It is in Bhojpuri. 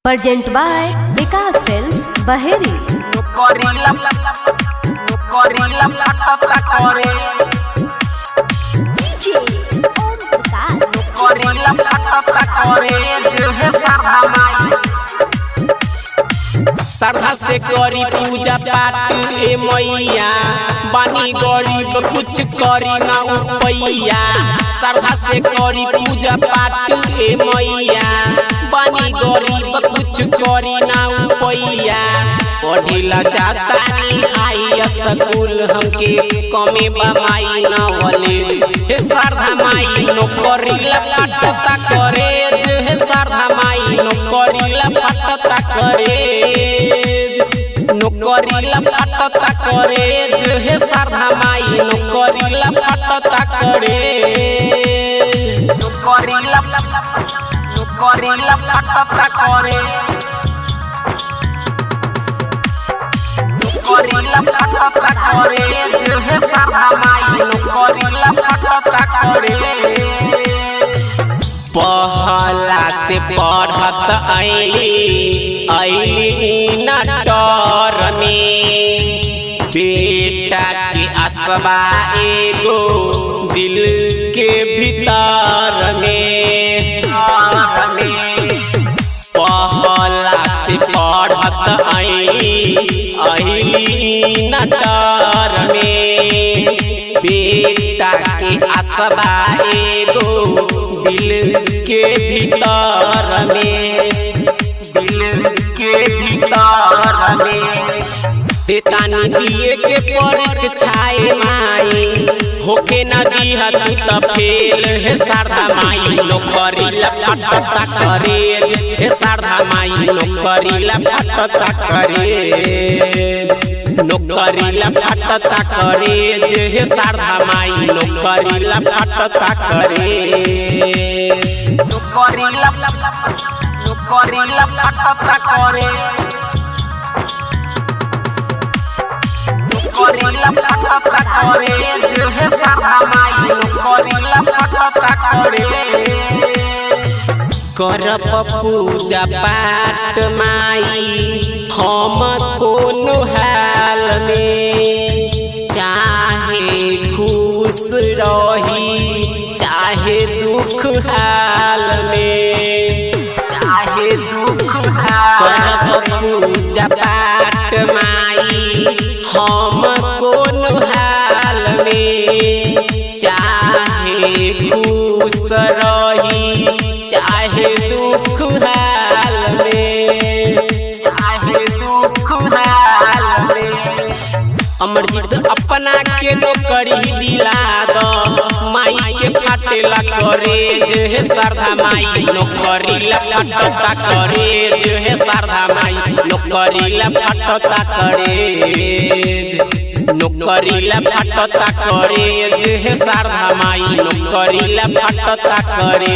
Present by Vikas Films, Baheri. DJ Om श्रद्धा से करी पूजा पाठ ए मैया बानी गरीब कुछ करी ना उपैया। श्रद्धा से करी पूजा पाठ ए मैया बानी गरीब कुछ करी ना उपैया। पढ़िला जाता नहीं हाई स्कूल हमके कमे बमाई न वले हे श्रद्धा माई नौकरीला फटता करे हे श्रद्धा माई नौकरीला फटता करे नौकरीला फटता करे हे श्रद्धा माई नौकरीला फटता करे नौकरीला फटता करे नौकरीला फटता करे हे श्रद्धा माई नौकरीला फटता करे। पहला से पढ़त आईली नटर में बेटा के असबा एगो दिल के भीतर में पहला से पढ़त आईली नटर में बेटा के असबा एगो दिल के भीतर में देतानी दिए के परीक्षाए माई होके न दिहा तू त फेल हे श्रद्धा माई नौकरीला फटता करे हे श्रद्धा माई नौकरीला फटता करे नौकरीला फटता करे हे श्रद्धा माई नौकरीला फटता करे नौकरीला फटता करे नौकरीला फटता करे हे श्रद्धा माई नौकरीला फटता करे। करब पूजा पाठ माई हम कोनो हाल में चाहे खुश रही चाहे दुख हाल में करब पूजा पाठ माई हम कोनो हाल में चाहे खुश रही चाहे दुख हाल में अमरजीत अपना के नौकरी दिला दो माई के फाटेला करे हे श्रद्धा माई नौकरीला फटता करे हे श्रद्धा माई नौकरीला फटता करे नौकरीला फटता करे हे श्रद्धा माई नौकरीला फटता करे।